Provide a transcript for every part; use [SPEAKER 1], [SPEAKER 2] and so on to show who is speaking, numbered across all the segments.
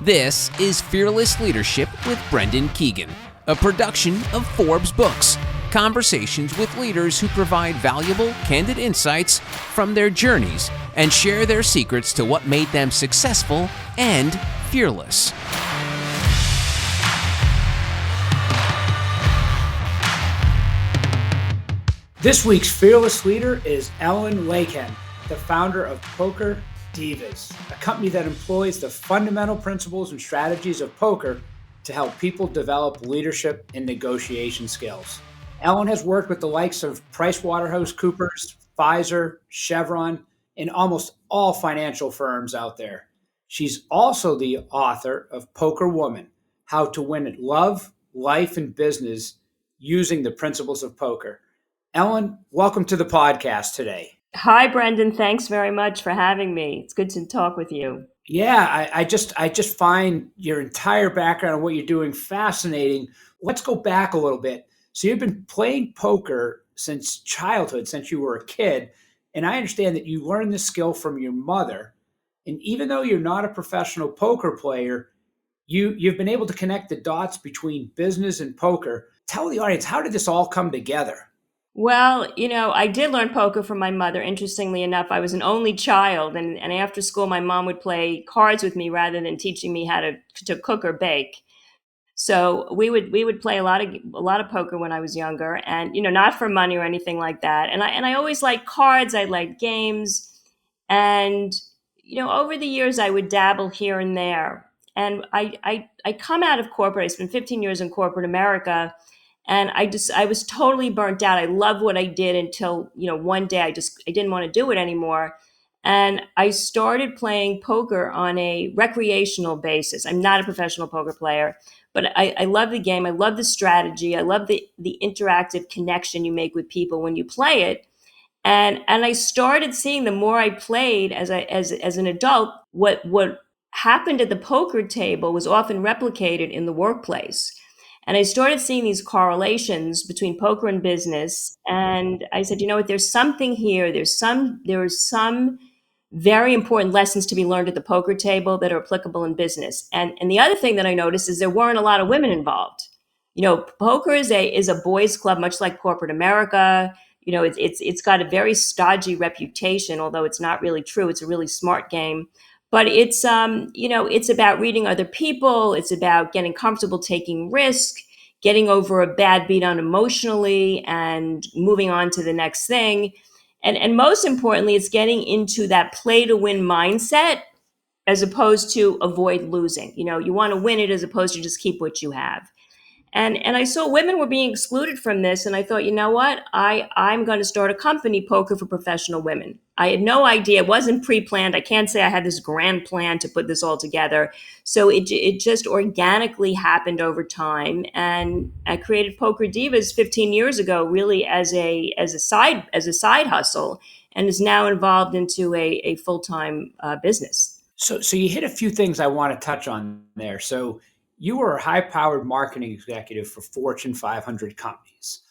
[SPEAKER 1] This is Fearless Leadership with Brendan Keegan, a production of Forbes Books, conversations with leaders who provide valuable, candid insights from their journeys and share their secrets to what made them successful and fearless.
[SPEAKER 2] This week's fearless leader is Ellen Leikind, the founder of PokerDivas, a company that employs the fundamental principles and strategies of poker to help people develop leadership and negotiation skills. Ellen has worked with the likes of PricewaterhouseCoopers, Pfizer, Chevron, and almost all financial firms out there. She's also the author of PokerWoman, How to Win at Love, Life, and Business Using the Principles of Poker. Ellen, welcome to the podcast today.
[SPEAKER 3] Hi, Brendan. Thanks very much for having me. It's good to talk with you.
[SPEAKER 2] Yeah, I just find your entire background and what you're doing fascinating. Let's go back a little bit. So you've been playing poker since childhood, since you were a kid. And I understand that you learned this skill from your mother. And even though you're not a professional poker player, you've been able to connect the dots between business and poker. Tell the audience, how did this all come together?
[SPEAKER 3] Well, I did learn poker from my mother. Interestingly enough, I was an only child, and after school, my mom would play cards with me rather than teaching me how to cook or bake. So we would play a lot of poker when I was younger, and not for money or anything like that. And I always liked cards. I liked games, and over the years, I would dabble here and there. And I come out of corporate. I spent 15 years in corporate America. And I was totally burnt out. I loved what I did until, one day I didn't want to do it anymore. And I started playing poker on a recreational basis. I'm not a professional poker player, but I love the game. I love the strategy. I love the interactive connection you make with people when you play it. And I started seeing, the more I played as an adult, what happened at the poker table was often replicated in the workplace. And I started seeing these correlations between poker and business. And I said, you know what, there's something here. There are some very important lessons to be learned at the poker table that are applicable in business. And the other thing that I noticed is there weren't a lot of women involved. Poker is a boys' club, much like corporate America. It's got a very stodgy reputation, although it's not really true. It's a really smart game. But it's about reading other people. It's about getting comfortable taking risk, getting over a bad beat on emotionally, and moving on to the next thing. And most importantly, it's getting into that play to win mindset as opposed to avoid losing. You want to win it as opposed to just keep what you have. And I saw women were being excluded from this. And I thought, you know what? I'm going to start a company, Poker for Professional Women. I had no idea. It wasn't pre-planned. I can't say I had this grand plan to put this all together. So it just organically happened over time. And I created PokerDivas 15 years ago, really as a side hustle, and is now involved into a full-time business.
[SPEAKER 2] So you hit a few things I want to touch on there. So you were a high-powered marketing executive for Fortune 500 companies,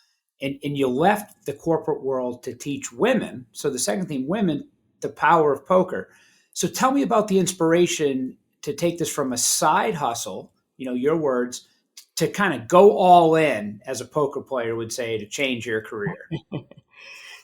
[SPEAKER 2] and you left the corporate world to teach women. So the second thing, women, the power of poker. So tell me about the inspiration to take this from a side hustle, your words, to kind of go all in, as a poker player would say, to change your career.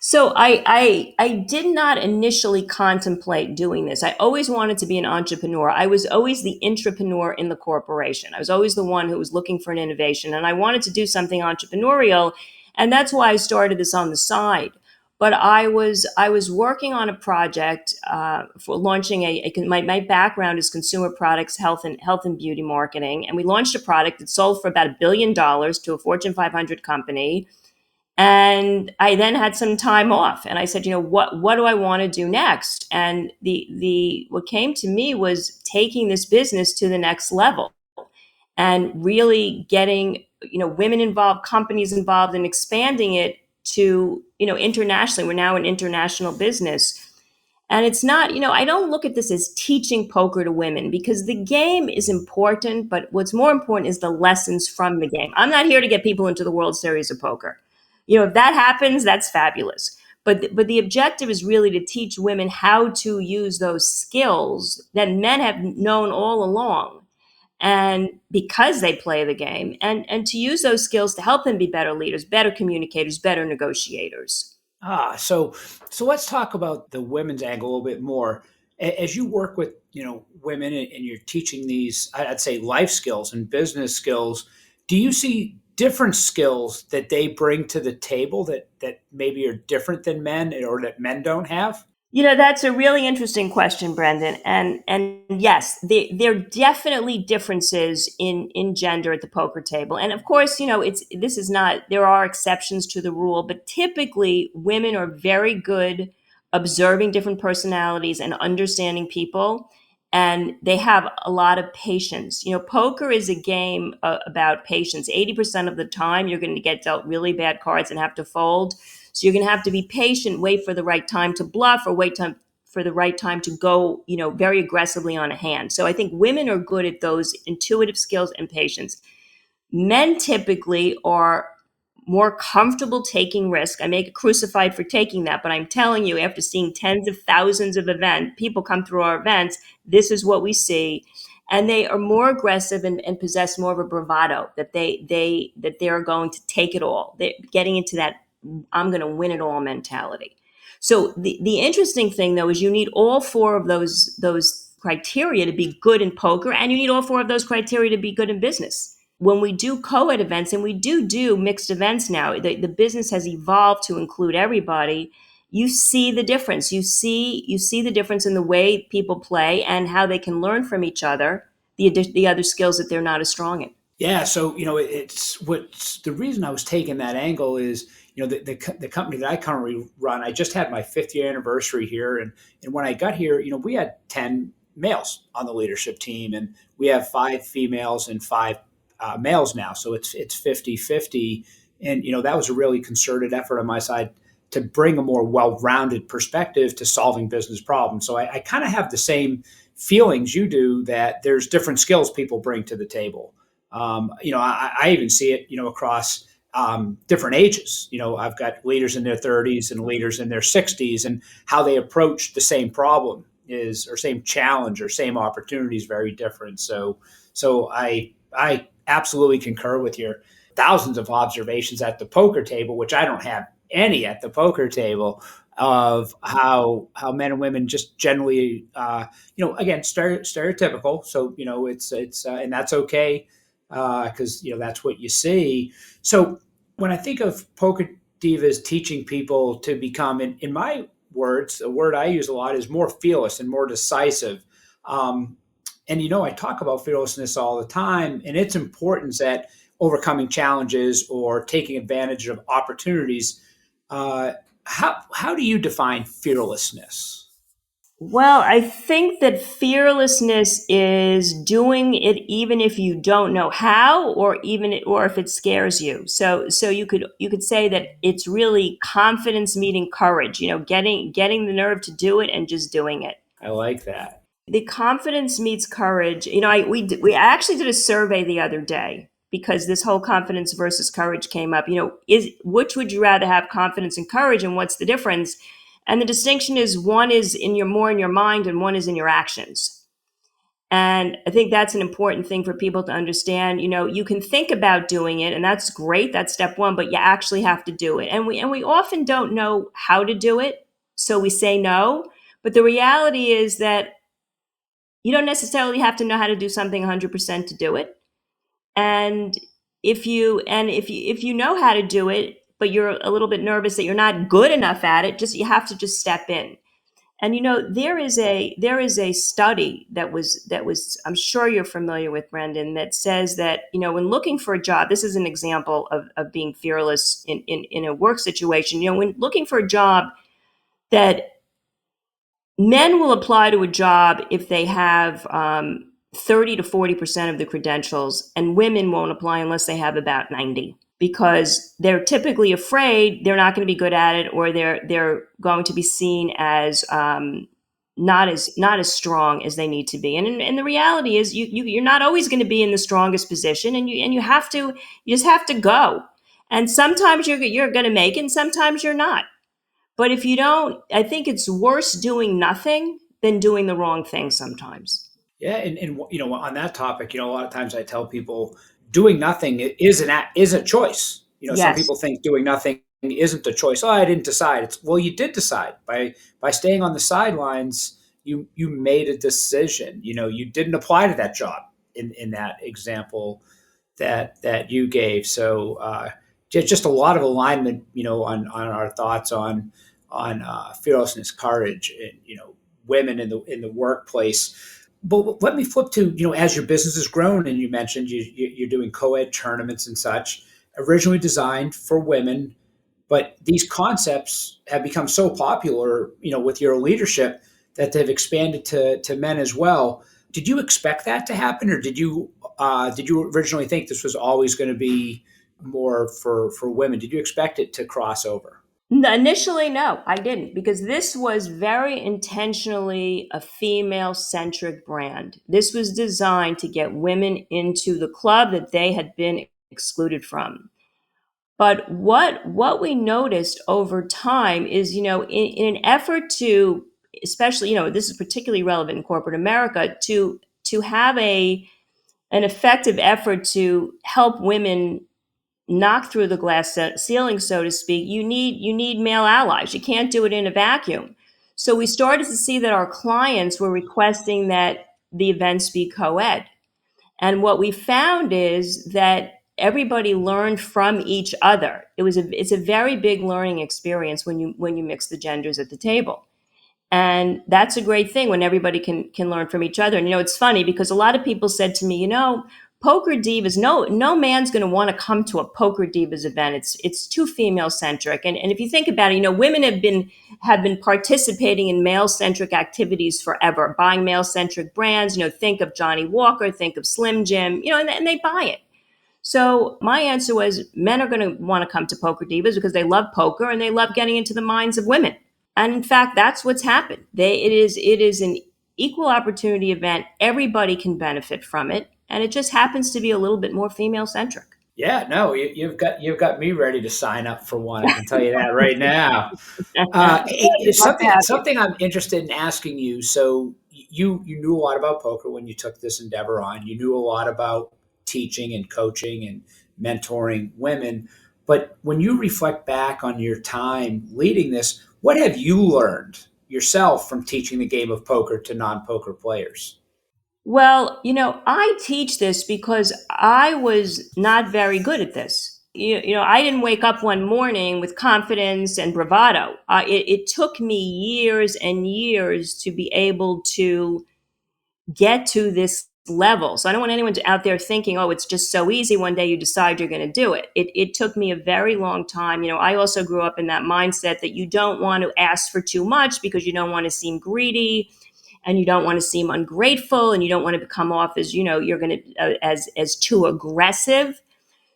[SPEAKER 3] So I did not initially contemplate doing this. I always wanted to be an entrepreneur. I was always the intrapreneur in the corporation. I was always the one who was looking for an innovation, and I wanted to do something entrepreneurial. And that's why I started this on the side. But I was working on a project for launching my background is consumer products, health and beauty marketing. And we launched a product that sold for about $1 billion to a Fortune 500 company. And I then had some time off, and I said, what do I want to do next? And what came to me was taking this business to the next level and really getting, women involved, companies involved, and expanding it to, internationally. We're now an international business. And it's not, I don't look at this as teaching poker to women, because the game is important, but what's more important is the lessons from the game. I'm not here to get people into the World Series of Poker. If that happens, that's fabulous. But the objective is really to teach women how to use those skills that men have known all along. and because they play the game, and to use those skills to help them be better leaders, better communicators, better negotiators.
[SPEAKER 2] So let's talk about the women's angle a little bit more. As you work with women and you're teaching these, I'd say, life skills and business skills, do you see different skills that they bring to the table that maybe are different than men or that men don't have?
[SPEAKER 3] That's a really interesting question, Brendan. And yes, there are definitely differences in gender at the poker table. And of course, there are exceptions to the rule, but typically women are very good observing different personalities and understanding people. And they have a lot of patience. Poker is a game about patience. 80% of the time, you're going to get dealt really bad cards and have to fold. So you're going to have to be patient, wait for the right time to bluff, or for the right time to go, very aggressively on a hand. So I think women are good at those intuitive skills and patience. Men typically are more comfortable taking risk. I may get crucified for taking that, but I'm telling you, after seeing tens of thousands of people come through our events, this is what we see. And they are more aggressive and possess more of a bravado that they are going to take it all. They're getting into that I'm going to win it all mentality. So the interesting thing though is you need all four of those criteria to be good in poker, and you need all four of those criteria to be good in business. When we do co-ed events, and we do mixed events now, the business has evolved to include everybody. You see the difference. You see the difference in the way people play and how they can learn from each other, the other skills that they're not as strong in.
[SPEAKER 2] Yeah, so it's what's the reason I was taking that angle is the company that I currently run. I just had my 5th-year anniversary here, and when I got here, we had 10 males on the leadership team, and we have 5 females and 5 males now, so it's 50-50, and that was a really concerted effort on my side to bring a more well-rounded perspective to solving business problems. So I kind of have the same feelings you do, that there's different skills people bring to the table. I even see it, across different ages. I've got leaders in their 30s and leaders in their 60s, and how they approach the same problem or same challenge or same opportunity is very different. So I absolutely concur with your thousands of observations at the poker table, which I don't have any at the poker table, of how men and women just generally, again, stereotypical. So it's and that's okay, because that's what you see. So when I think of Poker Divas teaching people to become, in my words, a word I use a lot is more fearless and more decisive. And I talk about fearlessness all the time, and its importance at overcoming challenges or taking advantage of opportunities. How do you define fearlessness?
[SPEAKER 3] Well, I think that fearlessness is doing it even if you don't know how, or if it scares you. So you could say that it's really confidence meeting courage. Getting the nerve to do it and just doing it.
[SPEAKER 2] I like that.
[SPEAKER 3] The confidence meets courage. We actually did a survey the other day because this whole confidence versus courage came up. Which would you rather have, confidence and courage, and what's the difference? And the distinction is one is more in your mind and one is in your actions. And I think that's an important thing for people to understand. You can think about doing it, and that's great. That's step one, but you actually have to do it. And we often don't know how to do it, so we say no. But the reality is that you don't necessarily have to know how to do something 100% to do it. And if you know how to do it, but you're a little bit nervous that you're not good enough at it, you have to just step in. And there is a study that was I'm sure you're familiar with, Brendan, that says that when looking for a job, this is an example of being fearless in a work situation. When looking for a job, that men will apply to a job if they have 30 to 40% of the credentials, and women won't apply unless they have about 90, because they're typically afraid they're not going to be good at it, or they're going to be seen as not as strong as they need to be. And the reality is you're not always going to be in the strongest position, and you just have to go. And sometimes you're going to make it, and sometimes you're not. But if you don't, I think it's worse doing nothing than doing the wrong thing sometimes.
[SPEAKER 2] Yeah, and on that topic, a lot of times I tell people doing nothing is a choice. Some
[SPEAKER 3] Yes.
[SPEAKER 2] people think doing nothing isn't a choice. Oh, I didn't decide. It's well, you did decide by staying on the sidelines. You made a decision. You didn't apply to that job in that example that you gave. So just a lot of alignment, on our thoughts on fearlessness, courage, and women in the workplace. But let me flip to, as your business has grown, and you mentioned you're doing co-ed tournaments and such, originally designed for women, but these concepts have become so popular, with your leadership, that they've expanded to men as well. Did you expect that to happen, or did you originally think this was always going to be more for women? Did you expect it to cross over?
[SPEAKER 3] Initially, no, I didn't, because this was very intentionally a female centric brand. This was designed to get women into the club that they had been excluded from. But what we noticed over time is, in an effort to, especially, this is particularly relevant in corporate America, to have an effective effort to help women knock through the glass ceiling, so to speak, you need male allies. You can't do it in a vacuum. So we started to see that our clients were requesting that the events be co-ed. And what we found is that everybody learned from each other. It's a very big learning experience when you mix the genders at the table. And that's a great thing when everybody can learn from each other. And it's funny because a lot of people said to me, Poker Divas, no man's going to want to come to a Poker Divas event. It's too female centric. And if you think about it, women have been participating in male centric activities forever, buying male centric brands. Think of Johnny Walker, think of Slim Jim, and they buy it. So my answer was, men are going to want to come to Poker Divas because they love poker and they love getting into the minds of women. And in fact, that's what's happened. It is an equal opportunity event. Everybody can benefit from it, and it just happens to be a little bit more female centric.
[SPEAKER 2] Yeah, no, you've got me ready to sign up for one. I can tell you that right now. It's
[SPEAKER 3] Love to
[SPEAKER 2] something
[SPEAKER 3] have you.
[SPEAKER 2] something I'm interested in asking you. So you knew a lot about poker when you took this endeavor on. You knew a lot about teaching and coaching and mentoring women. But when you reflect back on your time leading this, what have you learned yourself from teaching the game of poker to non-poker players?
[SPEAKER 3] Well, I teach this because I was not very good at this. I didn't wake up one morning with confidence and bravado. It took me years and years to be able to get to this level. So I don't want anyone out there thinking, oh, it's just so easy. One day you decide you're going to do it. It took me a very long time. I also grew up in that mindset that you don't want to ask for too much because you don't want to seem greedy and you don't want to seem ungrateful and you don't want to come off as, you're going to, as too aggressive.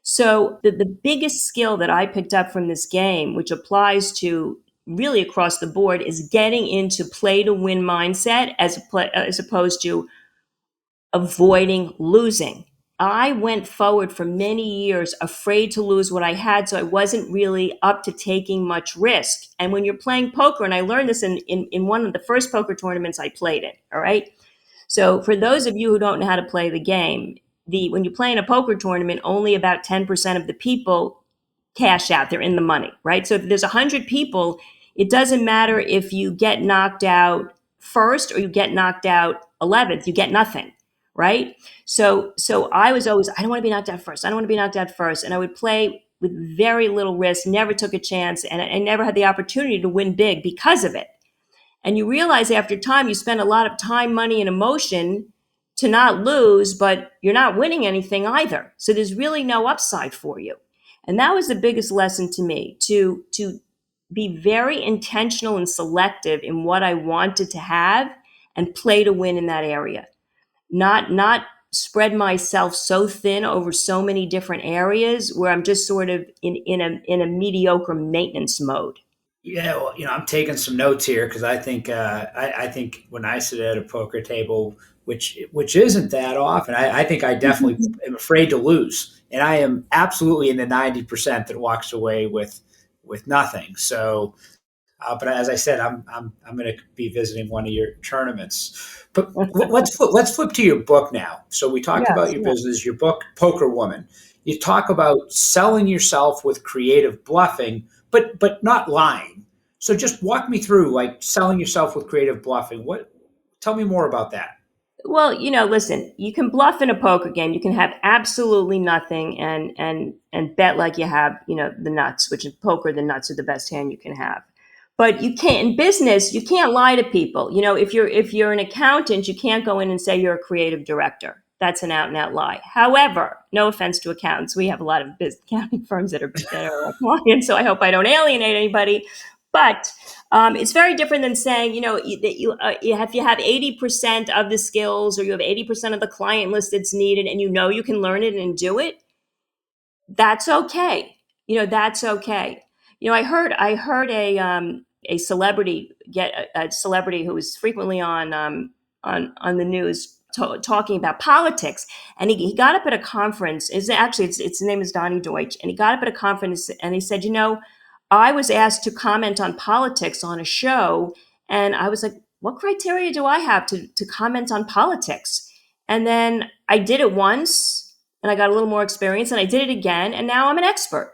[SPEAKER 3] So the biggest skill that I picked up from this game, which applies to really across the board, is getting into play to win mindset as opposed to avoiding losing. I went forward for many years afraid to lose what I had, so I wasn't really up to taking much risk. And when you're playing poker, and I learned this in one of the first poker tournaments I played in, all right? So for those of you who don't know how to play the game, when you play in a poker tournament, only about 10% of the people cash out. They're in the money, right? So if there's 100 people, it doesn't matter if you get knocked out first or you get knocked out 11th, you get nothing, right? So I was always, I don't want to be knocked out first. I don't want to be knocked out first. And I would play with very little risk, never took a chance, and I never had the opportunity to win big because of it. And you realize after time, you spend a lot of time, money, and emotion to not lose, but you're not winning anything either. So there's really no upside for you. And that was the biggest lesson to me, to be very intentional and selective in what I wanted to have and play to win in that area. Not spread myself so thin over so many different areas where I'm just sort of in a mediocre maintenance mode.
[SPEAKER 2] Yeah, well, I'm taking some notes here because I think when I sit at a poker table, which isn't that often, I think I definitely am afraid to lose, and I am absolutely in the 90% that walks away with nothing. So But as I said, I'm going to be visiting one of your tournaments. But let's flip to your book now. So we talked
[SPEAKER 3] Yes,
[SPEAKER 2] about your
[SPEAKER 3] yes.
[SPEAKER 2] business, your book, PokerWoman. You talk about selling yourself with creative bluffing, but not lying. So just walk me through like selling yourself with creative bluffing. Tell me more about that.
[SPEAKER 3] Well, listen, you can bluff in a poker game. You can have absolutely nothing and bet like you have, the nuts, which in poker, the nuts are the best hand you can have. But you can't in business, you can't lie to people. If you're an accountant, you can't go in and say you're a creative director. That's an out and out lie. However, no offense to accountants, we have a lot of business accounting firms that are our clients, so I hope I don't alienate anybody. But it's very different than saying, that if you have 80% of the skills or you have 80% of the client list that's needed and you can learn it and do it, that's okay. That's okay. I heard a celebrity get a celebrity who is frequently on the news talking about politics, and he got up at a conference. His name is Donnie Deutsch, and he got up at a conference and he said, I was asked to comment on politics on a show, and I was like, what criteria do I have to comment on politics? And then I did it once and I got a little more experience and I did it again and now I'm an expert.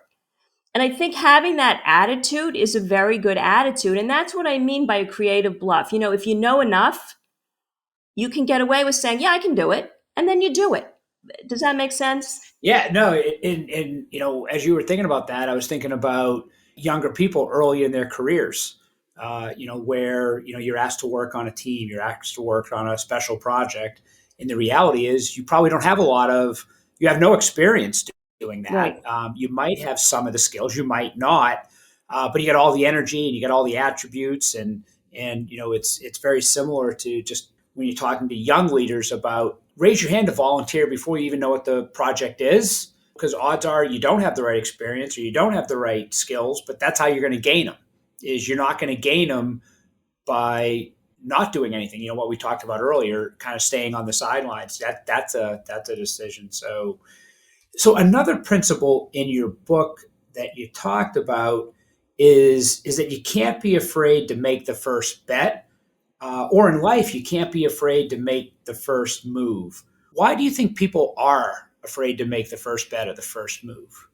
[SPEAKER 3] And I think having that attitude is a very good attitude. And that's what I mean by a creative bluff. If you know enough, you can get away with saying, yeah, I can do it. And then you do it. Does that make sense?
[SPEAKER 2] Yeah, no, and as you were thinking about that, I was thinking about younger people early in their careers. Where you're asked to work on a team, you're asked to work on a special project, and the reality is you have no experience doing that.
[SPEAKER 3] Right.
[SPEAKER 2] You might have some of the skills, you might not, but you got all the energy and you got all the attributes, and it's very similar to just when you're talking to young leaders about raise your hand to volunteer before you even know what the project is, because odds are you don't have the right experience or you don't have the right skills, but that's how you're going to gain them. Is you're not going to gain them by not doing anything. What we talked about earlier, kind of staying on the sidelines. That's a decision. So another principle in your book that you talked about is that you can't be afraid to make the first bet, or in life you can't be afraid to make the first move. Why do you think people are afraid to make the first bet or the first move?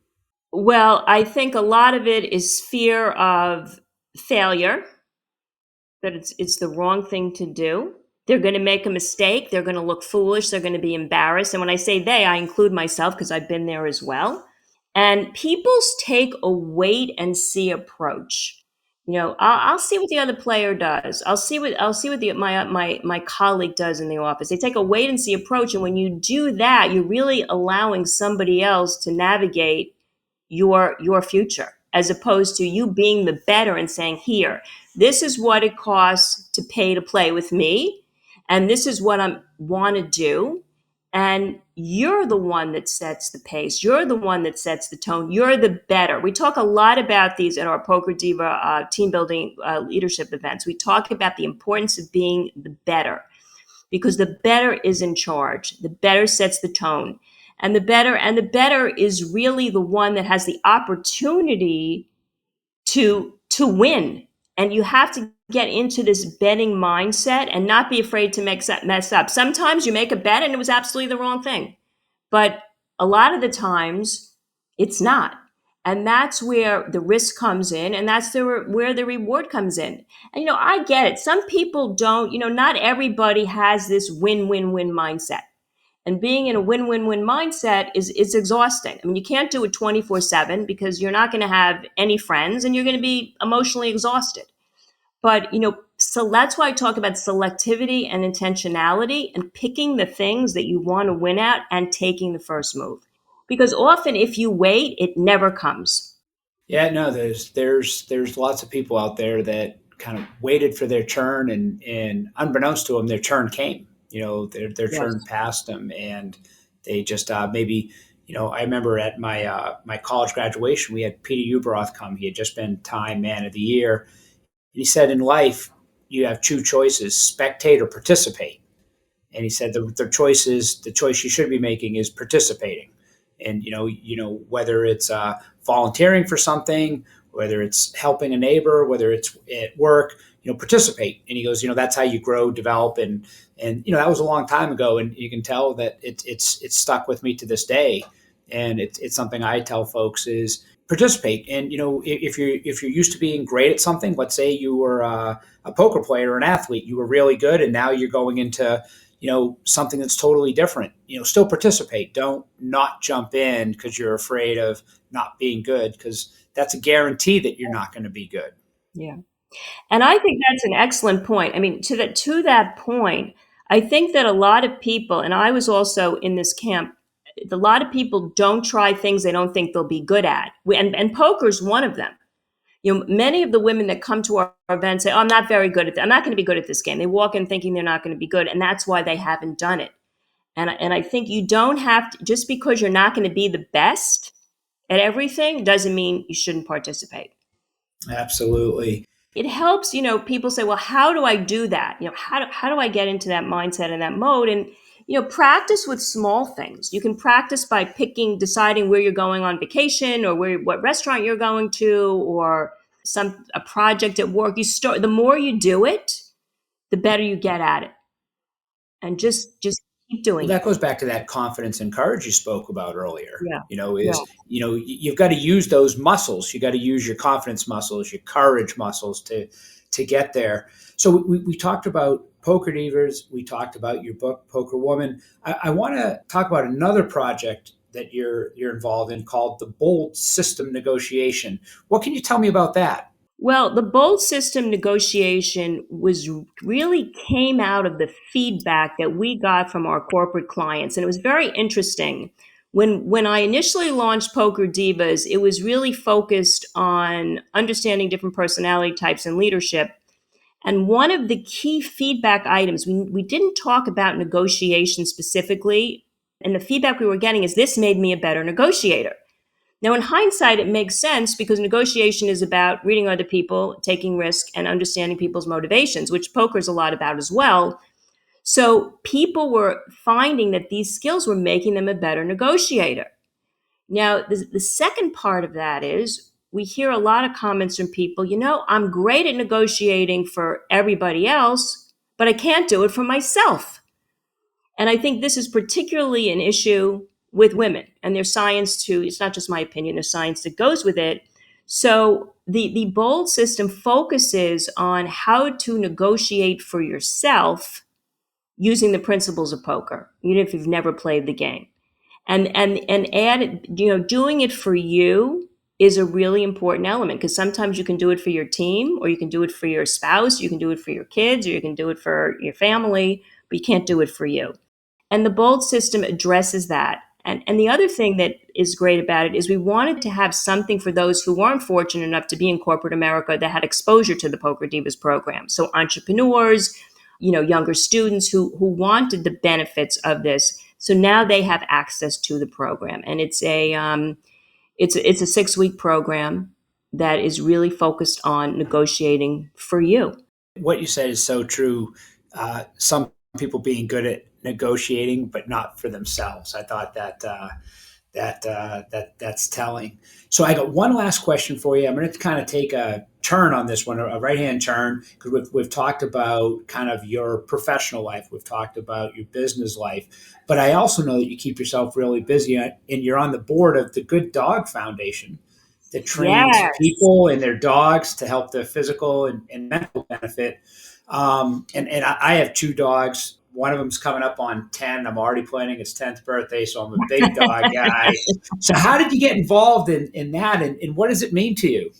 [SPEAKER 3] Well, I think a lot of it is fear of failure, that it's the wrong thing to do. They're going to make a mistake. They're going to look foolish. They're going to be embarrassed. And when I say they, I include myself because I've been there as well. And people take a wait and see approach. I'll see what the other player does. I'll see what my colleague does in the office. They take a wait and see approach. And when you do that, you're really allowing somebody else to navigate your future, as opposed to you being the better and saying, here, this is what it costs to pay to play with me, and this is what I want to do. And you're the one that sets the pace. You're the one that sets the tone. You're the better. We talk a lot about these at our Poker Diva team building leadership events. We talk about the importance of being the better, because the better is in charge. The better sets the tone. And the better is really the one that has the opportunity to win. And you have to get into this betting mindset and not be afraid to mess up. Sometimes you make a bet and it was absolutely the wrong thing. But a lot of the times it's not. And that's where the risk comes in, and that's where the reward comes in. And I get it. Some people don't, not everybody has this win-win-win mindset. And being in a win-win-win mindset is exhausting. I mean, you can't do it 24/7 because you're not going to have any friends and you're going to be emotionally exhausted. But, so that's why I talk about selectivity and intentionality and picking the things that you want to win at and taking the first move. Because often if you wait, it never comes.
[SPEAKER 2] Yeah, no, there's lots of people out there that kind of waited for their turn, and unbeknownst to them, their turn came. Their turn
[SPEAKER 3] Yes.
[SPEAKER 2] passed them, and they just maybe. I remember at my college graduation, we had Peter Uberoth come. He had just been Time Man of the Year, and he said, in life, you have two choices: spectate or participate. And he said the choice you should be making is participating. And whether it's volunteering for something, whether it's helping a neighbor, whether it's at work, participate. And he goes, that's how you grow, develop. And that was a long time ago. And you can tell that it's stuck with me to this day. And it's something I tell folks is participate. And, if you're used to being great at something, let's say you were a poker player or an athlete, you were really good. And now you're going into, something that's totally different, still participate. Don't not jump in because you're afraid of not being good, because that's a guarantee that you're not going to be good.
[SPEAKER 3] Yeah. And I think that's an excellent point. I mean, to that point, I think that a lot of people, and I was also in this camp, a lot of people don't try things they don't think they'll be good at. And poker's one of them. Many of the women that come to our events say, "Oh, I'm not very good at that. I'm not going to be good at this game." They walk in thinking they're not going to be good, and that's why they haven't done it. And I think you don't have to, just because you're not going to be the best at everything doesn't mean you shouldn't participate.
[SPEAKER 2] Absolutely.
[SPEAKER 3] It helps, people say, well, how do I do that? How do I get into that mindset and that mode? And, practice with small things. You can practice by deciding where you're going on vacation, or what restaurant you're going to, or a project at work. The more you do it, the better you get at it. And just keep doing
[SPEAKER 2] that goes back to that confidence and courage you spoke about earlier.
[SPEAKER 3] Yeah.
[SPEAKER 2] You've got to use those muscles. You got to use your confidence muscles, your courage muscles to get there. So we talked about PokerDivas. We talked about your book, PokerWoman. I want to talk about another project that you're involved in called the Bold System Negotiation. What can you tell me about that?
[SPEAKER 3] Well, the bold system negotiation really came out of the feedback that we got from our corporate clients. And it was very interesting. When I initially launched PokerDivas, it was really focused on understanding different personality types and leadership. And one of the key feedback items, we didn't talk about negotiation specifically. And the feedback we were getting is, this made me a better negotiator. Now, in hindsight, it makes sense, because negotiation is about reading other people, taking risk, and understanding people's motivations, which poker is a lot about as well. So people were finding that these skills were making them a better negotiator. Now, the second part of that is, we hear a lot of comments from people, I'm great at negotiating for everybody else, but I can't do it for myself. And I think this is particularly an issue with women, and there's science too. It's not just my opinion, there's science that goes with it. So the bold system focuses on how to negotiate for yourself using the principles of poker, even if you've never played the game. And doing it for you is a really important element, because sometimes you can do it for your team, or you can do it for your spouse, you can do it for your kids, or you can do it for your family, but you can't do it for you. And the bold system addresses that. And the other thing that is great about it is, we wanted to have something for those who weren't fortunate enough to be in corporate America that had exposure to the PokerDivas program. So entrepreneurs, younger students who wanted the benefits of this. So now they have access to the program. And it's a 6-week program that is really focused on negotiating for you.
[SPEAKER 2] What you said is so true. Some people being good at negotiating, but not for themselves. I thought that's telling. So I got one last question for you. I'm going to kind of take a turn on this one, a right-hand turn, because we've talked about kind of your professional life. We've talked about your business life. But I also know that you keep yourself really busy, and you're on the board of the Good Dog Foundation that trains people and their dogs to help their physical and mental benefit. And I have 2 dogs. One of them's coming up on 10. I'm already planning its 10th birthday, so I'm a big dog guy. So how did you get involved in that, and what does it mean to you?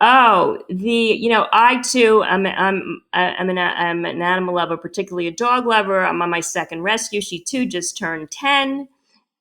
[SPEAKER 3] Oh, I too, I'm an animal lover, particularly a dog lover. I'm on my second rescue. She too just turned 10.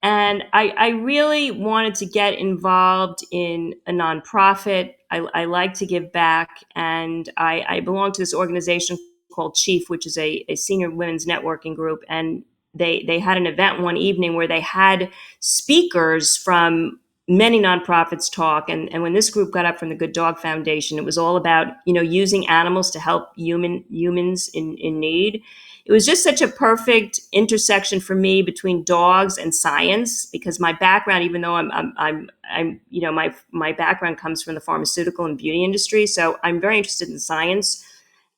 [SPEAKER 3] And I really wanted to get involved in a nonprofit. I like to give back. And I belong to this organization called Chief, which is a senior women's networking group. And they had an event one evening where they had speakers from many nonprofits talk. And when this group got up from the Good Dog Foundation, it was all about, using animals to help humans in need. it was just such a perfect intersection for me between dogs and science, because my background, even though I'm my background comes from the pharmaceutical and beauty industry, so I'm very interested in science,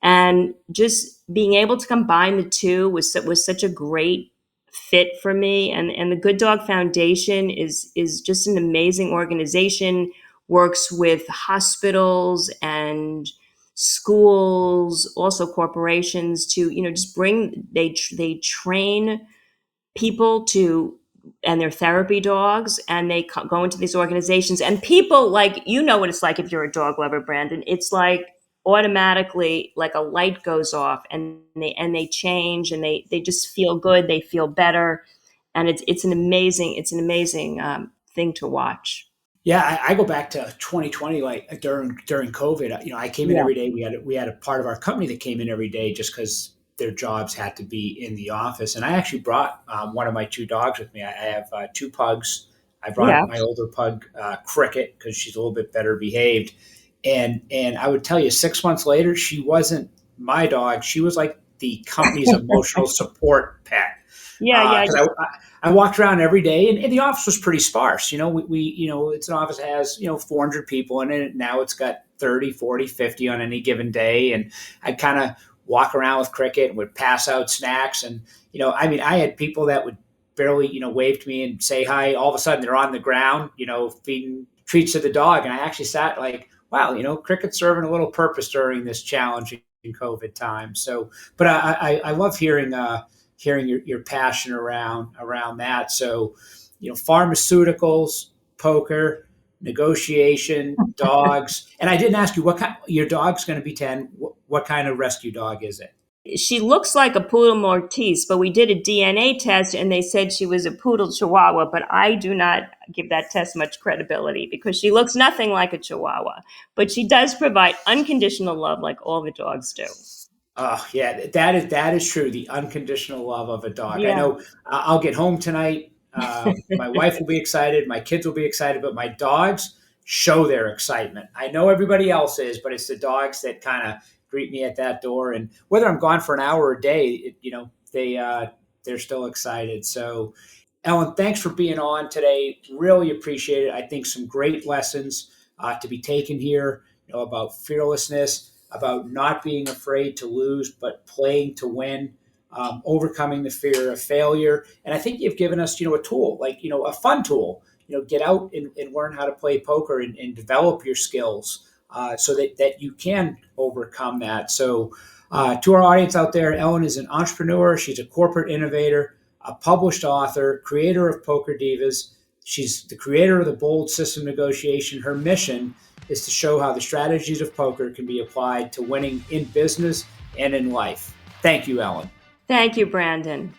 [SPEAKER 3] and just being able to combine the two was such a great fit for me. And the Good Dog Foundation is just an amazing organization, works with hospitals and schools, also corporations, to just they train people to and their therapy dogs, and they go into these organizations, and people, like, what it's like if you're a dog lover, Brandon. It's like automatically like a light goes off, and they change, and they just feel good, they feel better, and it's an amazing thing to watch.
[SPEAKER 2] Yeah, I go back to 2020, like during COVID. I came in
[SPEAKER 3] Yeah.
[SPEAKER 2] every day. We had a part of our company that came in every day just because their jobs had to be in the office. And I actually brought one of my two dogs with me. I have two pugs. I
[SPEAKER 3] Yeah.
[SPEAKER 2] brought my older pug, Cricket, because she's a little bit better behaved. And I would tell you, 6 months later, she wasn't my dog. She was like the company's emotional support pet.
[SPEAKER 3] Yeah.
[SPEAKER 2] 'Cause I walked around every day, and the office was pretty sparse. It's an office that has 400 people in it. Now it's got 30, 40, 50 on any given day, and I'd kind of walk around with Cricket and would pass out snacks. And I had people that would barely wave to me and say hi. All of a sudden, they're on the ground, feeding treats to the dog, and I actually sat like, wow, Cricket's serving a little purpose during this challenging COVID time. So, but I love hearing your passion around that. So, pharmaceuticals, poker, negotiation, dogs. And I didn't ask you what kind. Your dog's going to be 10. What kind of rescue dog is it?
[SPEAKER 3] She looks like a poodle Maltese, but we did a DNA test and they said she was a poodle Chihuahua, but I do not give that test much credibility because she looks nothing like a Chihuahua, but she does provide unconditional love like all the dogs do.
[SPEAKER 2] Oh yeah, that is true. The unconditional love of a dog. I
[SPEAKER 3] Yeah.
[SPEAKER 2] know I'll get home tonight. My wife will be excited. My kids will be excited, but my dogs show their excitement. I know everybody else is, but it's the dogs that kind of greet me at that door. And whether I'm gone for an hour or a day, they're still excited. So, Ellen, thanks for being on today. Really appreciate it. I think some great lessons to be taken here. About fearlessness, about not being afraid to lose, but playing to win, overcoming the fear of failure. And I think you've given us, a tool, like, a fun tool, get out and learn how to play poker and develop your skills so that you can overcome that. So to our audience out there, Ellen is an entrepreneur. She's a corporate innovator, a published author, creator of PokerDivas. She's the creator of the Bold System Negotiation. Her mission is to show how the strategies of poker can be applied to winning in business and in life. Thank you, Ellen.
[SPEAKER 3] Thank you, Brandon.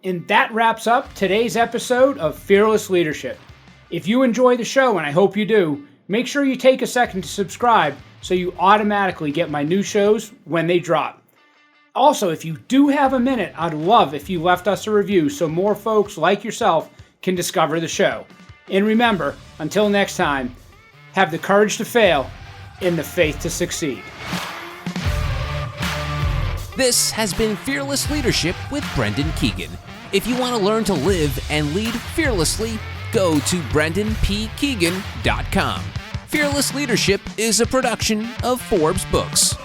[SPEAKER 2] And that wraps up today's episode of Fearless Leadership. If you enjoy the show, and I hope you do, make sure you take a second to subscribe so you automatically get my new shows when they drop. Also, if you do have a minute, I'd love if you left us a review so more folks like yourself can discover the show. And remember, until next time, have the courage to fail and the faith to succeed.
[SPEAKER 1] This has been Fearless Leadership with Brendan Keegan. If you want to learn to live and lead fearlessly, go to brendanpkeegan.com. Fearless Leadership is a production of Forbes Books.